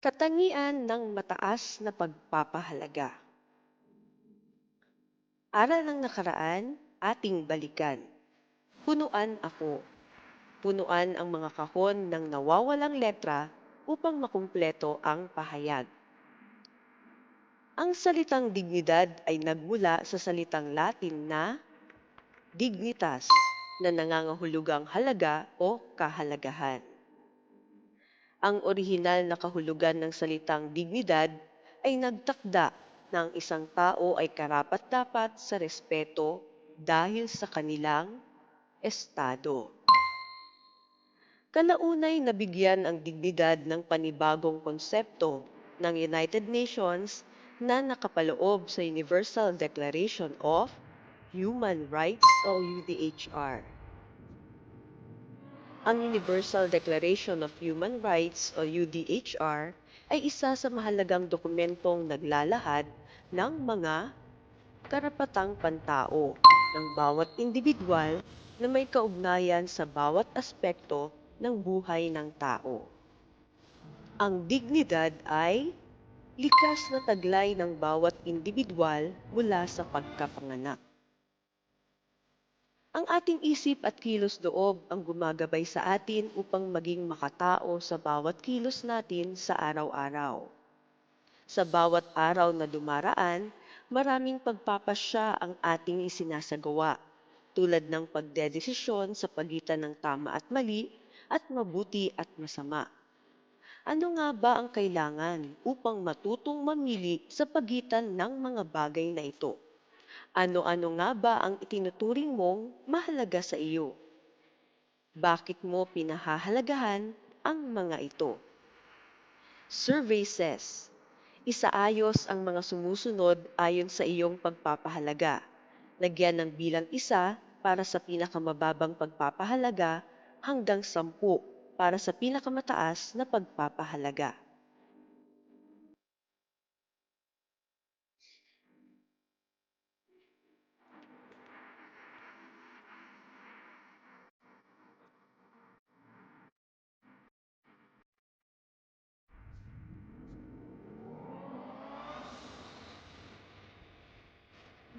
Katangian ng mataas na pagpapahalaga. Aral ng nakaraan, ating balikan. Punuan ako. Punuan ang mga kahon ng nawawalang letra upang makumpleto ang pahayag. Ang salitang dignidad ay nagmula sa salitang Latin na dignitas, na nangangahulugang halaga o kahalagahan. Ang orihinal na kahulugan ng salitang dignidad ay nagtakda na ang isang tao ay karapat-dapat sa respeto dahil sa kanilang estado. Kalaunay nabigyan ang dignidad ng panibagong konsepto ng United Nations na nakapaloob sa Universal Declaration of Human Rights o UDHR. Ang Universal Declaration of Human Rights o UDHR ay isa sa mahalagang dokumentong naglalahad ng mga karapatang pantao ng bawat individual na may kaugnayan sa bawat aspekto ng buhay ng tao. Ang dignidad ay likas na taglay ng bawat individual mula sa pagkapanganak. Ang ating isip at kilos-loob ang gumagabay sa atin upang maging makatao sa bawat kilos natin sa araw-araw. Sa bawat araw na dumaraan, maraming pagpapasya ang ating isinasagawa, tulad ng pagdedesisyon sa pagitan ng tama at mali at mabuti at masama. Ano nga ba ang kailangan upang matutong mamili sa pagitan ng mga bagay na ito? Ano-ano nga ba ang itinuturing mong mahalaga sa iyo? Bakit mo pinahahalagahan ang mga ito? Survey says, isaayos ang mga sumusunod ayon sa iyong pagpapahalaga. Lagyan ng bilang 1 para sa pinakamababang pagpapahalaga hanggang 10 para sa pinakamataas na pagpapahalaga.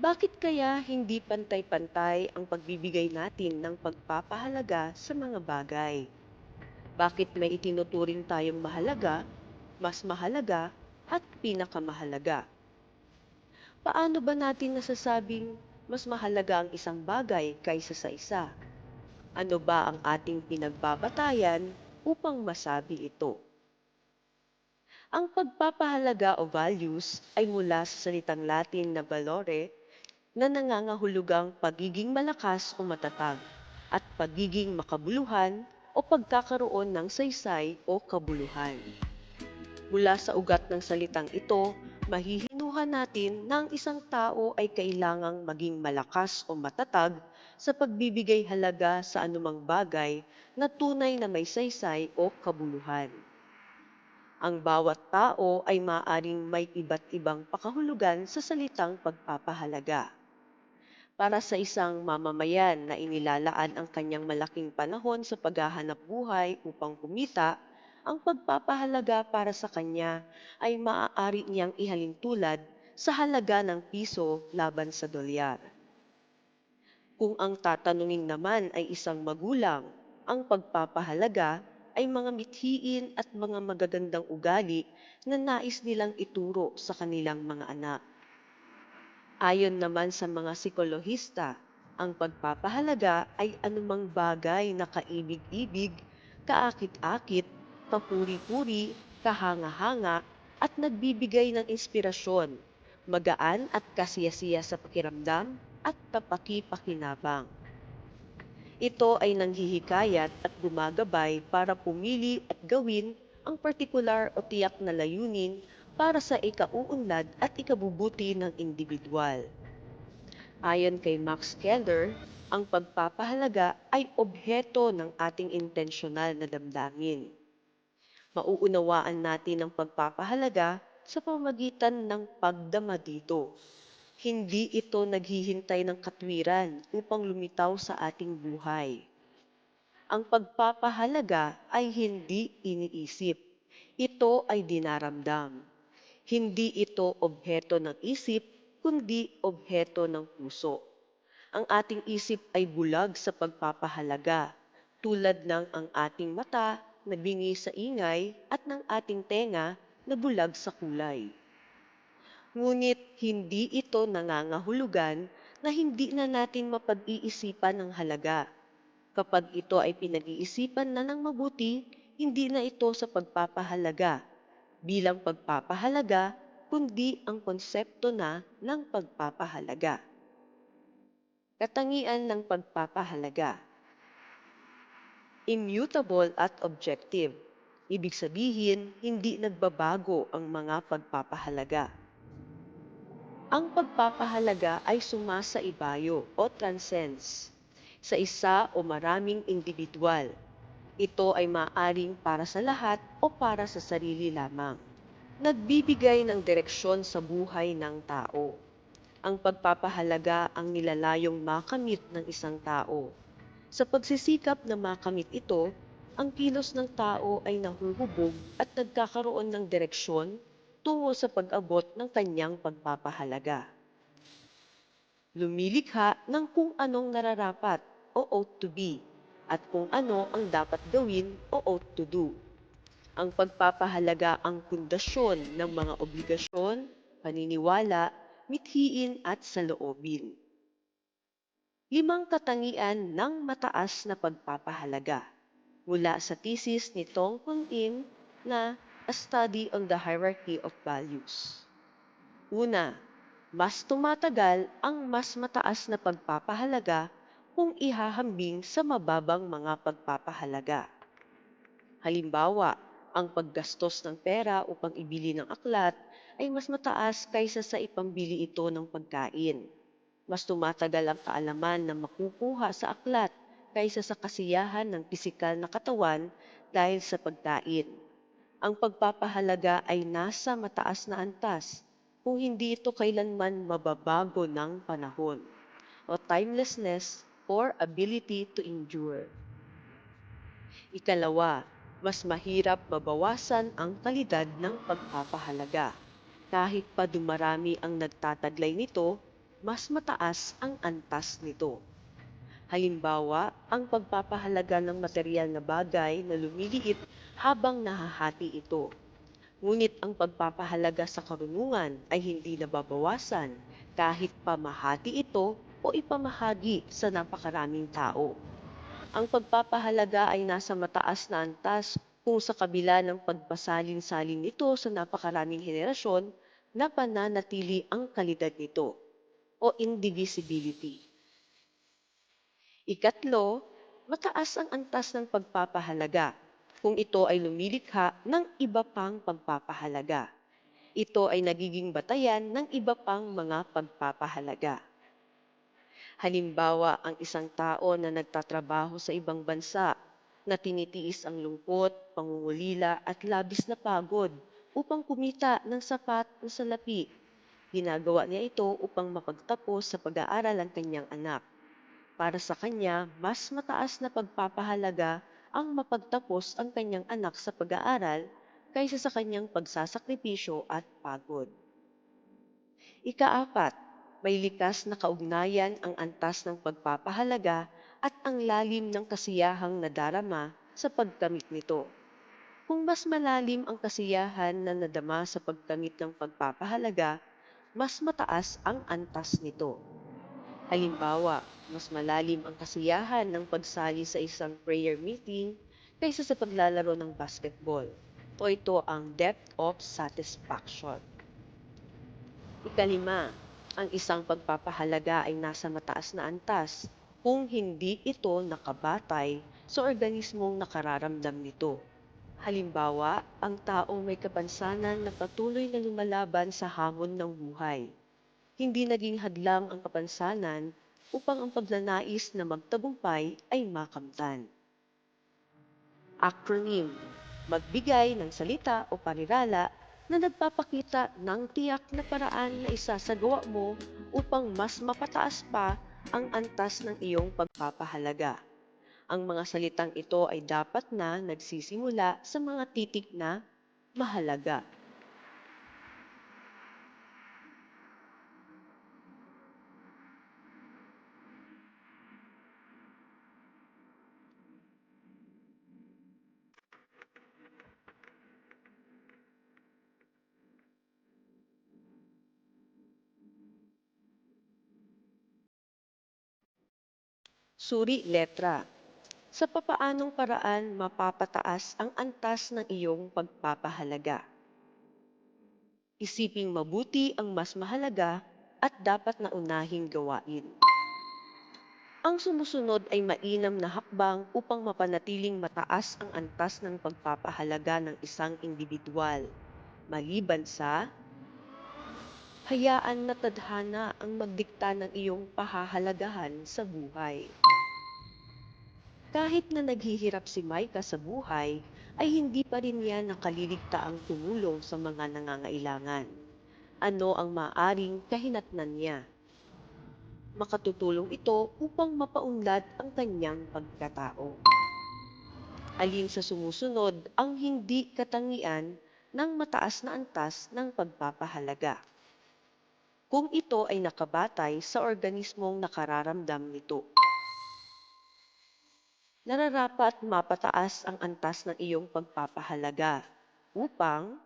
Bakit kaya hindi pantay-pantay ang pagbibigay natin ng pagpapahalaga sa mga bagay? Bakit may itinuturing tayong mahalaga, mas mahalaga, at pinakamahalaga? Paano ba natin nasasabing mas mahalaga ang isang bagay kaysa sa isa? Ano ba ang ating pinagbabatayan upang masabi ito? Ang pagpapahalaga o values ay mula sa salitang Latin na valore na nangangahulugang pagiging malakas o matatag at pagiging makabuluhan o pagkakaroon ng saysay o kabuluhan. Mula sa ugat ng salitang ito, mahihinuhan natin na ang isang tao ay kailangang maging malakas o matatag sa pagbibigay halaga sa anumang bagay na tunay na may saysay o kabuluhan. Ang bawat tao ay maaaring may iba't ibang pakahulugan sa salitang pagpapahalaga. Para sa isang mamamayan na inilalaan ang kanyang malaking panahon sa paghahanap buhay upang kumita, ang pagpapahalaga para sa kanya ay maaari niyang ihalin tulad sa halaga ng piso laban sa dolyar. Kung ang tatanungin naman ay isang magulang, ang pagpapahalaga ay mga mithiin at mga magagandang ugali na nais nilang ituro sa kanilang mga anak. Ayon naman sa mga psikolohista, ang pagpapahalaga ay anumang bagay na kaibig-ibig, kaakit-akit, papuri-puri, kahanga-hanga, at nagbibigay ng inspirasyon, magaan at kasiyasiya sa pakiramdam at kapaki-pakinabang. Ito ay nanghihikayat at gumagabay para pumili at gawin ang partikular o tiyak na layunin para sa ikauunlad at ikabubuti ng individual. Ayon kay Max Keller, ang pagpapahalaga ay obheto ng ating intensyonal na damdamin. Mauunawaan natin ang pagpapahalaga sa pamamagitan ng pagdama dito. Hindi ito naghihintay ng katwiran upang lumitaw sa ating buhay. Ang pagpapahalaga ay hindi iniisip. Ito ay dinaramdam. Hindi ito obheto ng isip, kundi obheto ng puso. Ang ating isip ay bulag sa pagpapahalaga, tulad ng ang ating mata na bingi sa ingay at ng ating tenga na bulag sa kulay. Ngunit hindi ito nangangahulugan na hindi na natin mapag-iisipan ng halaga. Kapag ito ay pinag-iisipan na ng mabuti, hindi na ito sa pagpapahalaga bilang pagpapahalaga, kundi ang konsepto na ng pagpapahalaga. Katangian ng pagpapahalaga. Immutable at objective. Ibig sabihin, hindi nagbabago ang mga pagpapahalaga. Ang pagpapahalaga ay sumasaibayo o transcends sa isa o maraming individual. Ito ay maaring para sa lahat o para sa sarili lamang. Nagbibigay ng direksyon sa buhay ng tao. Ang pagpapahalaga ang nilalayong makamit ng isang tao. Sa pagsisikap na makamit ito, ang kilos ng tao ay nahuhubog at nagkakaroon ng direksyon tungo sa pag-abot ng kanyang pagpapahalaga. Lumilikha ng kung anong nararapat o ought to be at kung ano ang dapat gawin o ought to do. Ang pagpapahalaga ang pundasyon ng mga obligasyon, paniniwala, mithiin at saloobin. 5 katangian ng mataas na pagpapahalaga mula sa thesis ni Tong Kun Im na A Study on the Hierarchy of Values. Una, mas tumatagal ang mas mataas na pagpapahalaga kung ihahambing sa mababang mga pagpapahalaga. Halimbawa, ang paggastos ng pera upang ibili ng aklat ay mas mataas kaysa sa ipambili ito ng pagkain. Mas tumatagal ang kaalaman na makukuha sa aklat kaysa sa kasiyahan ng pisikal na katawan dahil sa pagkain. Ang pagpapahalaga ay nasa mataas na antas kung hindi ito kailanman mababago ng panahon o timelessness or ability to endure. Ikalawa, mas mahirap mabawasan ang kalidad ng pagpapahalaga. Kahit pa dumarami ang nagtataglay nito, mas mataas ang antas nito. Halimbawa, ang pagpapahalaga ng material na bagay na lumiliit habang nahahati ito. Ngunit ang pagpapahalaga sa karunungan ay hindi nababawasan kahit pa mahati ito o ipamahagi sa napakaraming tao. Ang pagpapahalaga ay nasa mataas na antas kung sa kabila ng pagpasalin-salin nito sa napakaraming henerasyon, napananatili ang kalidad nito o indivisibility. Ikatlo, mataas ang antas ng pagpapahalaga kung ito ay lumilikha ng iba pang pagpapahalaga. Ito ay nagiging batayan ng iba pang mga pagpapahalaga. Halimbawa, ang isang tao na nagtatrabaho sa ibang bansa na tinitiis ang lungkot, pangungulila at labis na pagod upang kumita ng sapat na salapi. Ginagawa niya ito upang mapagtapos sa pag-aaral ang kanyang anak. Para sa kanya, mas mataas na pagpapahalaga ang mapagtapos ang kanyang anak sa pag-aaral kaysa sa kanyang pagsasakripisyo at pagod. Ikaapat, may likas na kaugnayan ang antas ng pagpapahalaga at ang lalim ng kasiyahang nadarama sa pagkamit nito. Kung mas malalim ang kasiyahan na nadama sa pagkamit ng pagpapahalaga, mas mataas ang antas nito. Halimbawa, mas malalim ang kasiyahan ng pagsali sa isang prayer meeting kaysa sa paglalaro ng basketball, o ito ang depth of satisfaction. Ikalima, ang isang pagpapahalaga ay nasa mataas na antas kung hindi ito nakabatay sa organismong nakararamdam nito. Halimbawa, ang taong may kapansanan na patuloy na lumalaban sa hamon ng buhay. Hindi naging hadlang ang kapansanan upang ang pagnanais na magtagumpay ay makamtan. Acronym, magbigay ng salita o parirala na nagpapakita ng tiyak na paraan na isasagawa mo upang mas mapataas pa ang antas ng iyong pagpapahalaga. Ang mga salitang ito ay dapat na nagsisimula sa mga titik na mahalaga. Suri letra. Sa papaanong paraan mapapataas ang antas ng iyong pagpapahalaga? Isiping mabuti ang mas mahalaga at dapat na unahing gawain. Ang sumusunod ay mainam na hakbang upang mapanatiling mataas ang antas ng pagpapahalaga ng isang individual. Maliban sa hayaan na tadhana ang magdikta ng iyong pahahalagahan sa buhay. Kahit na naghihirap si Micah sa buhay, ay hindi pa rin niya nakaliligtaang tumulong sa mga nangangailangan. Ano ang maaring kahinatnan niya? Makatutulong ito upang mapaunlad ang kanyang pagkatao. Alin sa sumusunod ang hindi katangian ng mataas na antas ng pagpapahalaga? Kung ito ay nakabatay sa organismong nakararamdam nito. Nararapat mapataas ang antas ng iyong pagpapahalaga upang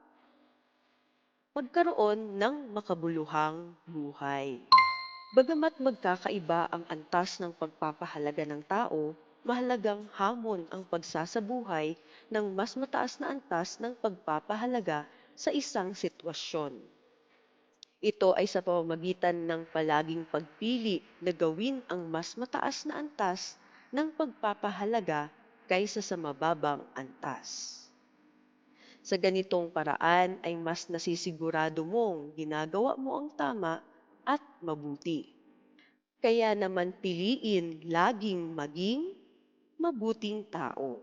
magkaroon ng makabuluhang buhay. Bagamat magkakaiba ang antas ng pagpapahalaga ng tao, mahalagang hamon ang pagsasabuhay ng mas mataas na antas ng pagpapahalaga sa isang sitwasyon. Ito ay sa pamamagitan ng palaging pagpili na gawin ang mas mataas na antas ng pagpapahalaga kaysa sa mababang antas. Sa ganitong paraan ay mas nasisigurado mong ginagawa mo ang tama at mabuti. Kaya naman piliin laging maging mabuting tao.